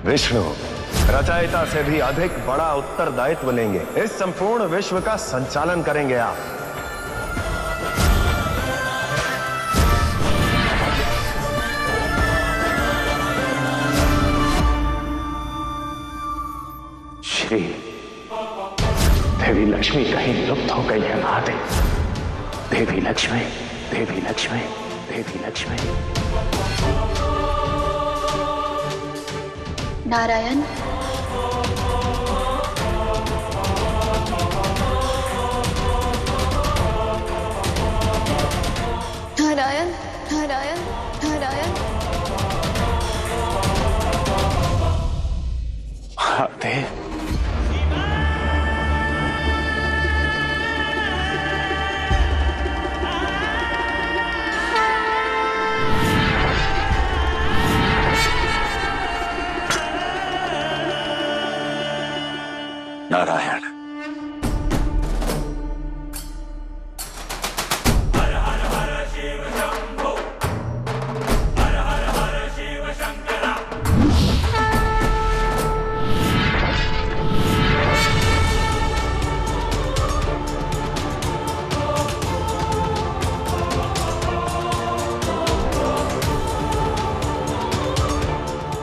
विष्णु रचयिता से भी अधिक बड़ा उत्तरदायित्व लेंगे। इस संपूर्ण विश्व का संचालन करेंगे आप। श्री देवी लक्ष्मी कहीं लुप्त हो गई है महादेव। देवी लक्ष्मी, देवी लक्ष्मी, देवी लक्ष्मी। नारायण, नारायण, नारायण, नारायण। महादेव, नारायण। हर हर हर शिव शंभो, हर हर हर शिव शंकरा।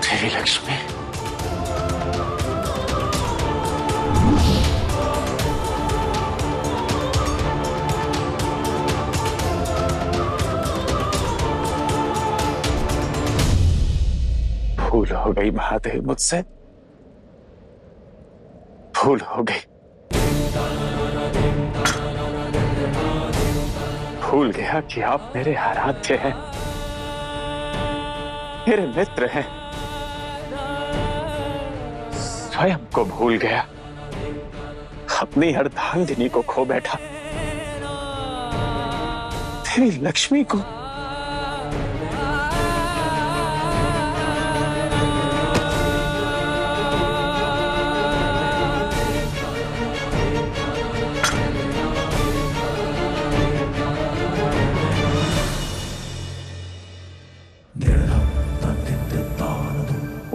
देवी लक्ष्मी, भूल हो गई महादेव मुझसे, भूल हो गई। भूल गया कि आप मेरे आराध्य हैं, मेरे मित्र हैं। स्वयं को भूल गया, अपनी अर्धांगिनी को खो बैठा, देवी लक्ष्मी को।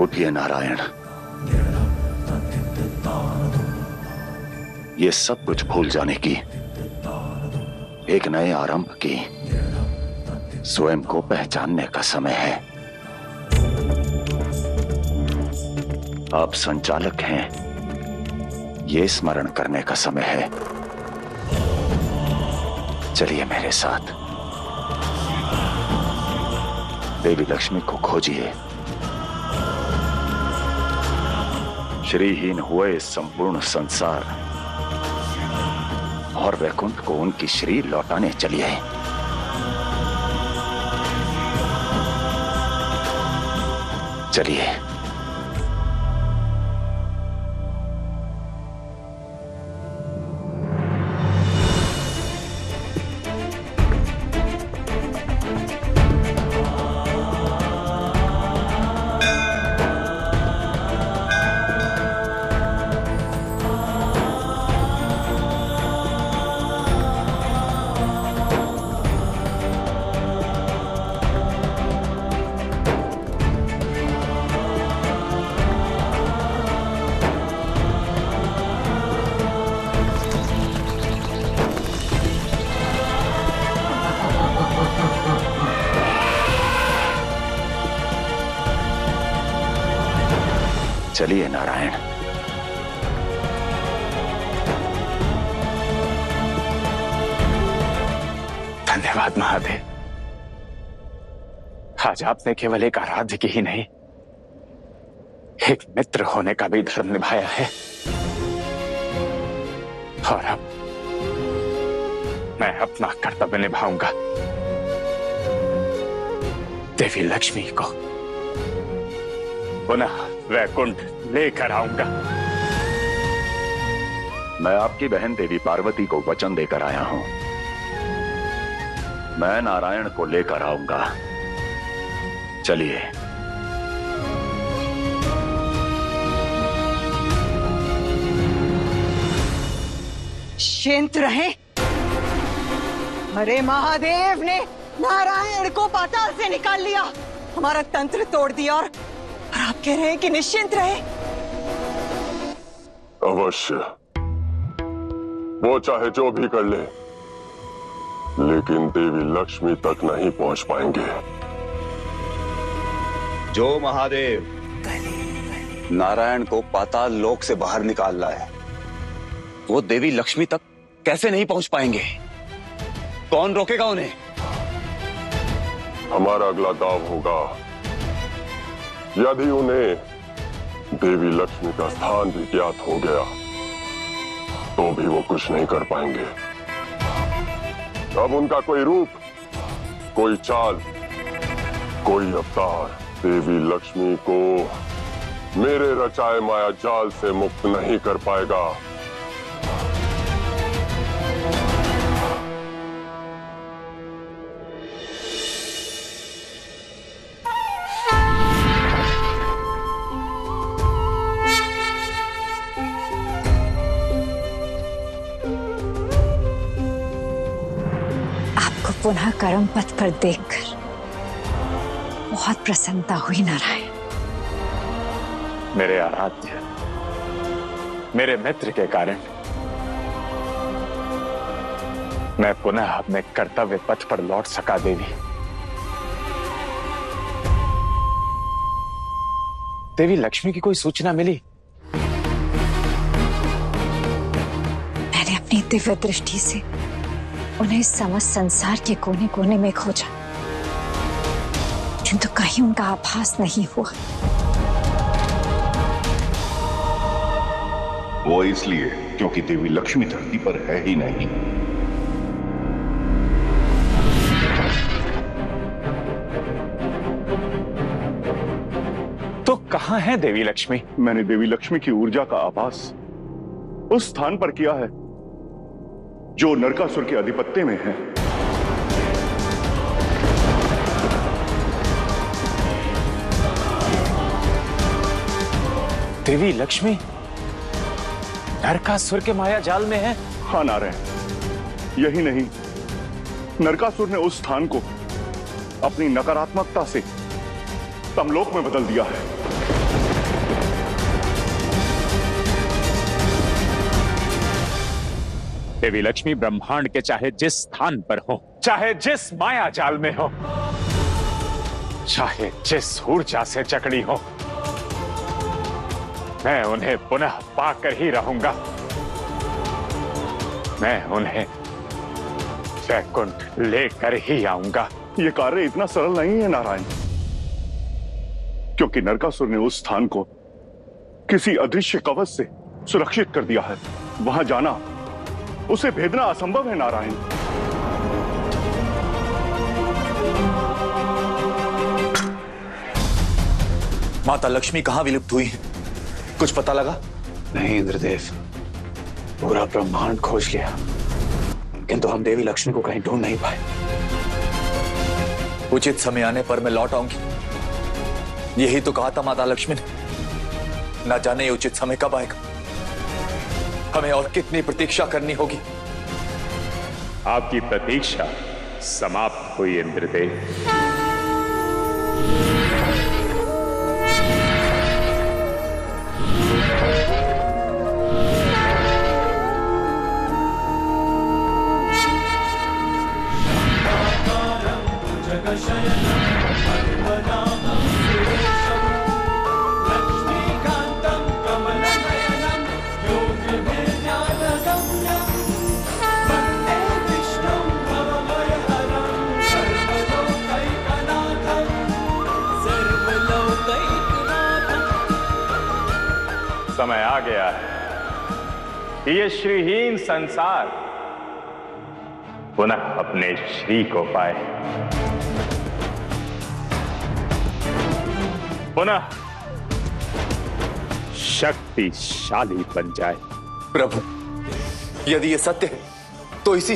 उठिए नारायण, ये सब कुछ भूल जाने की, एक नए आरंभ की, स्वयं को पहचानने का समय है। आप संचालक हैं, ये स्मरण करने का समय है। चलिए मेरे साथ, देवी लक्ष्मी को खोजिए। श्रीहीन हुए संपूर्ण संसार और वैकुंठ को उनकी श्री लौटाने चलिए। चलिए। चलिए नारायण। धन्यवाद महादेव। आज आपने केवल एक आराध्य की ही नहीं, एक मित्र होने का भी धर्म निभाया है। और अब मैं अपना कर्तव्य निभाऊंगा। देवी लक्ष्मी को पुनः वैकुंठ लेकर आऊंगा। मैं आपकी बहन देवी पार्वती को वचन देकर आया हूं, मैं नारायण को लेकर आऊंगा। चलिए। शांत रहे। अरे महादेव ने नारायण को पाताल से निकाल लिया, हमारा तंत्र तोड़ दिया और आप कह रहे हैं कि निश्चिंत रहे। अवश्य, वो चाहे जो भी कर ले, लेकिन देवी लक्ष्मी तक नहीं पहुंच पाएंगे। जो महादेव नारायण को पाताल लोक से बाहर निकाल रहा है, वो देवी लक्ष्मी तक कैसे नहीं पहुंच पाएंगे? कौन रोकेगा उन्हें? हमारा अगला दाव होगा, यदि उन्हें देवी लक्ष्मी का स्थान भी ज्ञात हो गया तो भी वो कुछ नहीं कर पाएंगे। अब उनका कोई रूप, कोई चाल, कोई अवतार देवी लक्ष्मी को मेरे रचाए माया जाल से मुक्त नहीं कर पाएगा। पुनः कर्म पथ पर देखकर बहुत प्रसन्नता हुई नारायण। मेरे आराध्य, मेरे मित्र के कारण मैं पुनः अपने कर्तव्य पथ पर लौट सका। देवी लक्ष्मी की कोई सूचना मिली? मैंने अपनी दिव्य दृष्टि से उन्हें समस्त संसार के कोने कोने में खोजा, किंतु कहीं उनका आभास नहीं हुआ। वो इसलिए क्योंकि देवी लक्ष्मी धरती पर है ही नहीं। तो कहां है देवी लक्ष्मी? मैंने देवी लक्ष्मी की ऊर्जा का आभास उस स्थान पर किया है जो नरकासुर के आधिपत्य में है। देवी लक्ष्मी नरकासुर के माया जाल में है? हाँ नारायण, यही नहीं, नरकासुर ने उस स्थान को अपनी नकारात्मकता से तमलोक में बदल दिया है। देवी लक्ष्मी ब्रह्मांड के चाहे जिस स्थान पर हो, चाहे जिस माया जाल में हो, चाहे जिस ऊर्जा से जकड़ी हो, मैं उन्हें पुनः पाकर ही रहूंगा। मैं उन्हें वैकुंठ लेकर ही आऊंगा। यह कार्य इतना सरल नहीं है नारायण, क्योंकि नरकासुर ने उस स्थान को किसी अदृश्य कवच से सुरक्षित कर दिया है। वहां जाना, उसे भेदना असंभव है नारायण। माता लक्ष्मी कहां विलुप्त हुई? कुछ पता लगा? नहीं इंद्रदेव, पूरा ब्रह्मांड खोज लिया, किंतु हम देवी लक्ष्मी को कहीं ढूंढ नहीं पाए। उचित समय आने पर मैं लौट आऊंगी, यही तो कहा था माता लक्ष्मी ने। ना जाने ये उचित समय कब आएगा, हमें और कितनी प्रतीक्षा करनी होगी। आपकी प्रतीक्षा समाप्त हुई इंद्रदेव। समय आ गया है कि ये श्रीहीन संसार पुनः अपने श्री को पाए, पुनः शक्तिशाली बन जाए। प्रभु, यदि ये सत्य है तो इसी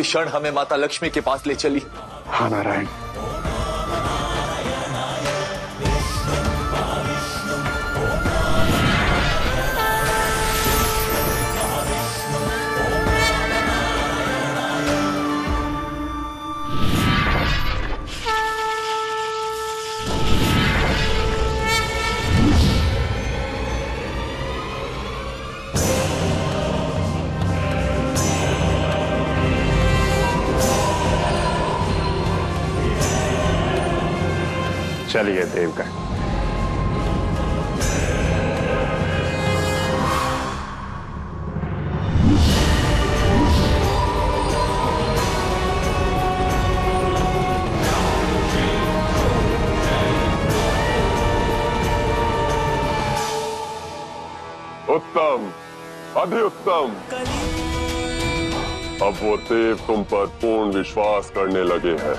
क्षण हमें माता लक्ष्मी के पास ले चली। हाँ नारायण। चलिए देवगण। उत्तम, अति उत्तम। अब वो देव तुम पर पूर्ण विश्वास करने लगे हैं।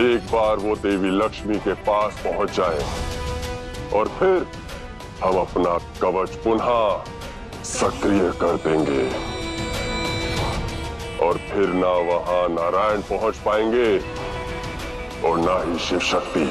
एक बार वो देवी लक्ष्मी के पास पहुंच जाए और फिर हम अपना कवच पुनः सक्रिय कर देंगे और फिर ना वहां नारायण पहुंच पाएंगे और ना ही शिव शक्ति।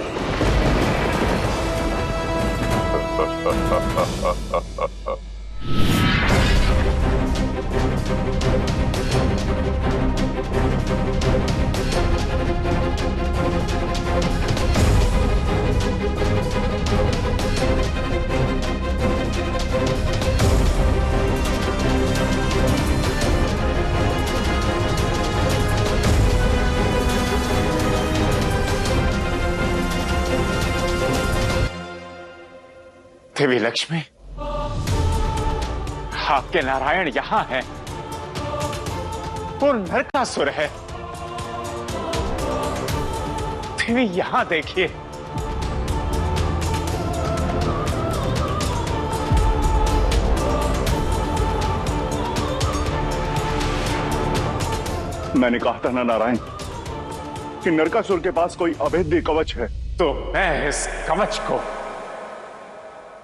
देवी लक्ष्मी, आपके नारायण यहां हैं। वो नरकासुर है। देवी यहां देखिए। मैंने कहा था ना नारायण कि नरकासुर के पास कोई अभेद्य कवच है। तो मैं इस कवच को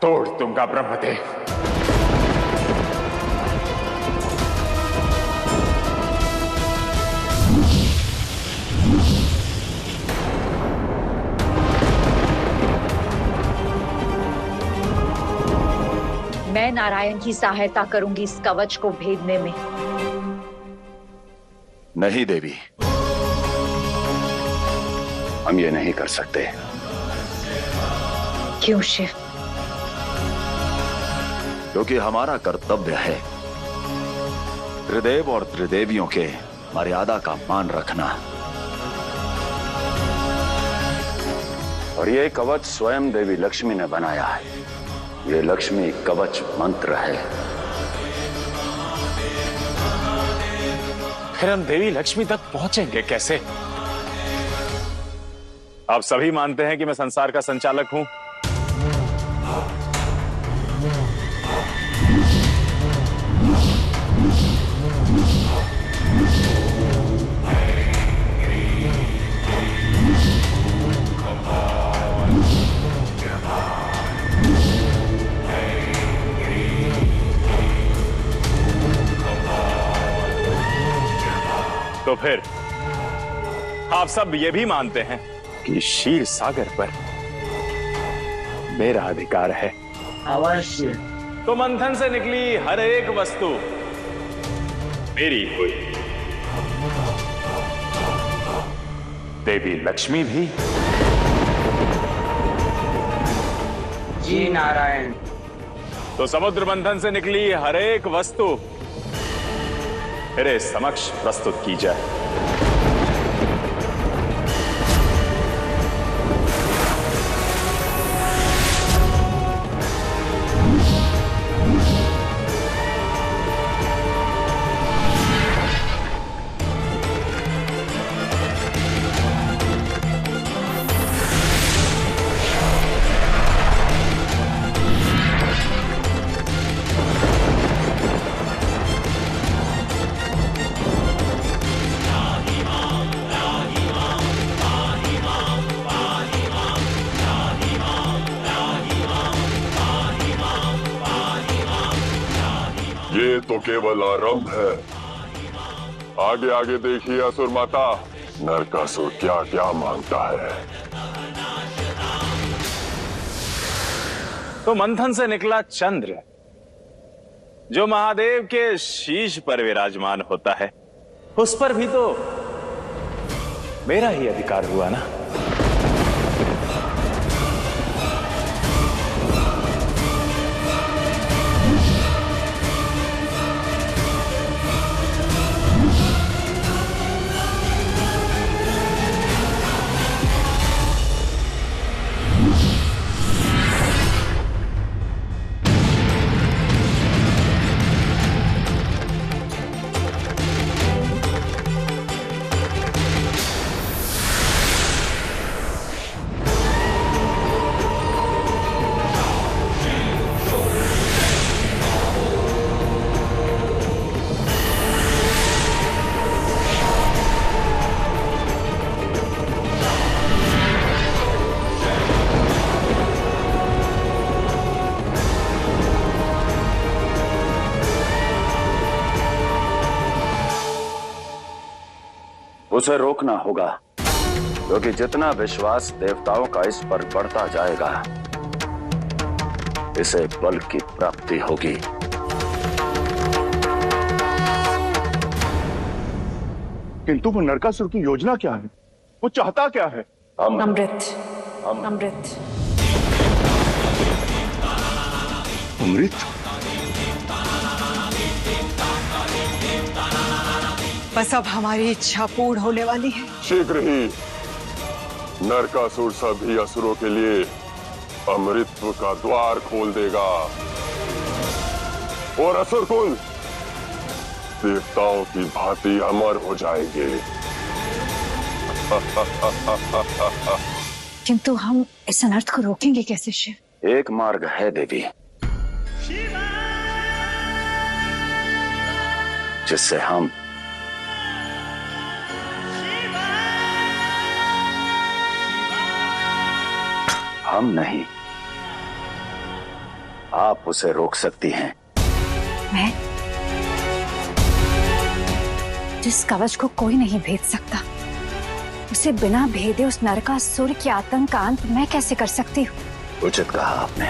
तोड़ दूंगा ब्रह्मदेव। मैं नारायण की सहायता करूंगी इस कवच को भेदने में। नहीं देवी, हम ये नहीं कर सकते। क्यों शिव? क्योंकि हमारा कर्तव्य है त्रिदेव और त्रिदेवियों के मर्यादा का मान रखना। और ये कवच स्वयं देवी लक्ष्मी ने बनाया है। ये लक्ष्मी कवच मंत्र है। फिर हम देवी लक्ष्मी तक पहुंचेंगे कैसे? आप सभी मानते हैं कि मैं संसार का संचालक हूं। तो फिर आप सब ये भी मानते हैं कि क्षीर सागर पर मेरा अधिकार है। अवश्य। तो मंथन से निकली हर एक वस्तु मेरी हुई। देवी लक्ष्मी भी। जी नारायण। तो समुद्र मंथन से निकली हर एक वस्तु मेरे समक्ष प्रस्तुत की जाए। ये तो केवल आरंभ है। आगे आगे देखिए असुर माता, नरकासुर क्या क्या मांगता है। तो मंथन से निकला चंद्र, जो महादेव के शीश पर विराजमान होता है, उस पर भी तो मेरा ही अधिकार हुआ ना। उसे रोकना होगा, क्योंकि जितना विश्वास देवताओं का इस पर बढ़ता जाएगा, इसे बल की प्राप्ति होगी। किंतु वो नरकासुर की योजना क्या है? वो चाहता क्या है? अमृत। अमृत। अमृत? बस अब हमारी इच्छा पूर्ण होने वाली है। शीघ्र ही नरकासुर सभी असुरों के लिए अमृतत्व का द्वार खोल देगा और असुरकुल देवताओं की भांति अमर हो जाएंगे। किंतु हम इस अनर्थ को रोकेंगे कैसे शिव? एक मार्ग है देवी, जिससे हम नहीं, आप उसे रोक सकती हैं। मैं? जिस कवच को कोई नहीं भेद सकता, उसे बिना भेदे उस नरकासुर के आतंक का अंत मैं कैसे कर सकती हूँ? उचित कहा आपने।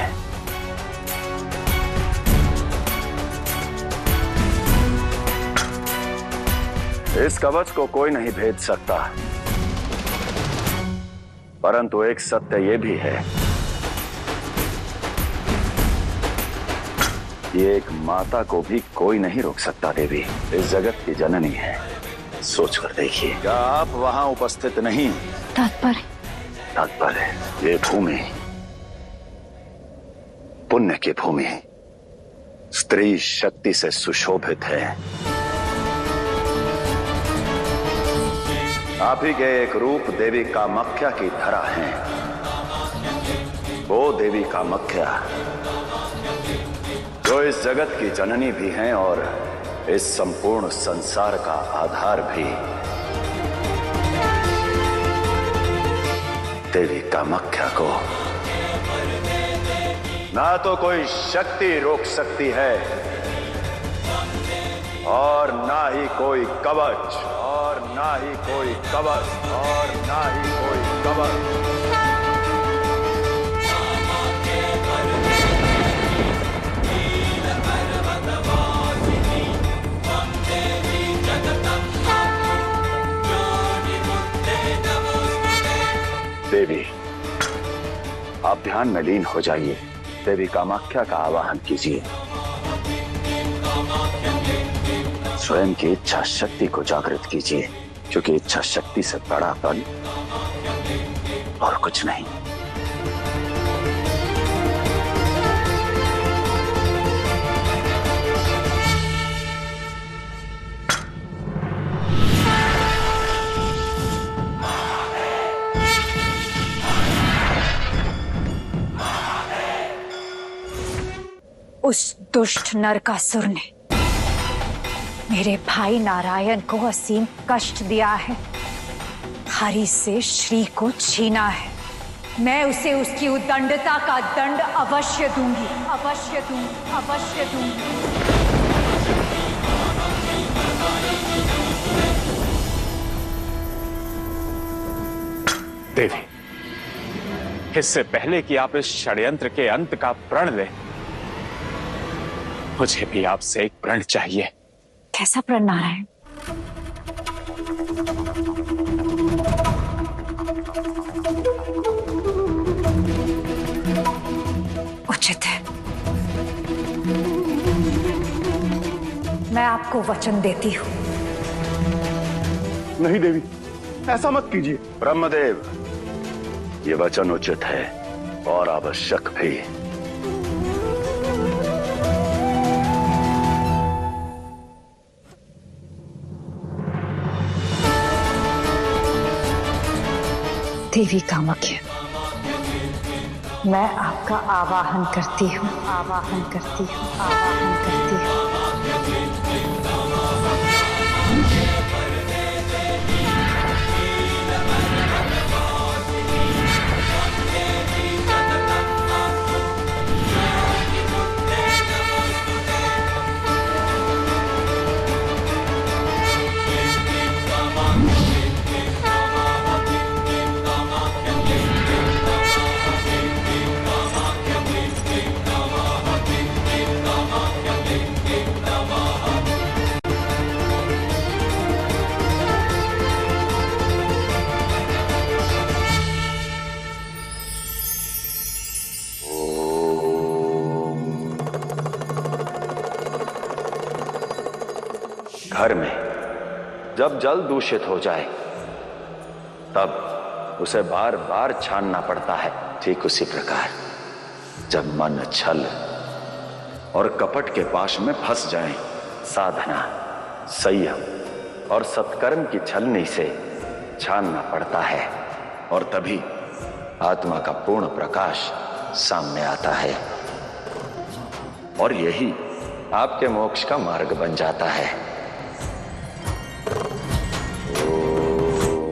इस कवच को कोई नहीं भेद सकता, परंतु एक सत्य यह भी है, ये एक माता को भी कोई नहीं रोक सकता। देवी इस जगत की जननी है, सोच कर देखिए। क्या आप वहां उपस्थित नहीं? तात्पर्य ये भूमि पुण्य की भूमि, स्त्री शक्ति से सुशोभित है। आप ही के एक रूप देवी कामाख्या की धरा है। वो देवी कामाख्या जो इस जगत की जननी भी हैं और इस संपूर्ण संसार का आधार भी। देवी कामाख्या को ना तो कोई शक्ति रोक सकती है और ना ही कोई कवच, और ना ही कोई कवच, और ना ही कोई कवच। देवी आप ध्यान में लीन हो जाइए, देवी कामाख्या का आवाहन कीजिए। स्वयं की इच्छा शक्ति को जागृत कीजिए, क्योंकि इच्छा शक्ति से बड़ा बल और कुछ नहीं। उस दुष्ट नरकासुर ने मेरे भाई नारायण को असीम कष्ट दिया है, हरि से श्री को छीना है। मैं उसे उसकी उद्दंडता का दंड अवश्य दूंगी, अवश्य दूंगी, अवश्य दूंगी। देवी, इससे पहले कि आप इस षड्यंत्र के अंत का प्रण लें, मुझे भी आपसे एक प्रण चाहिए। कैसा प्रण नारायण? उचित है, मैं आपको वचन देती हूं। नहीं देवी, ऐसा मत कीजिए। ब्रह्मदेव, ये वचन उचित है और आवश्यक भी। देवी कामाख्या, मैं आपका आवाहन करती हूँ, आवाहन करती हूँ, आवाहन करती हूँ। घर में जब जल दूषित हो जाए तब उसे बार बार छानना पड़ता है। ठीक उसी प्रकार जब मन छल और कपट के पाश में फंस जाए, साधना, संयम और सत्कर्म की छलनी से छानना पड़ता है और तभी आत्मा का पूर्ण प्रकाश सामने आता है और यही आपके मोक्ष का मार्ग बन जाता है।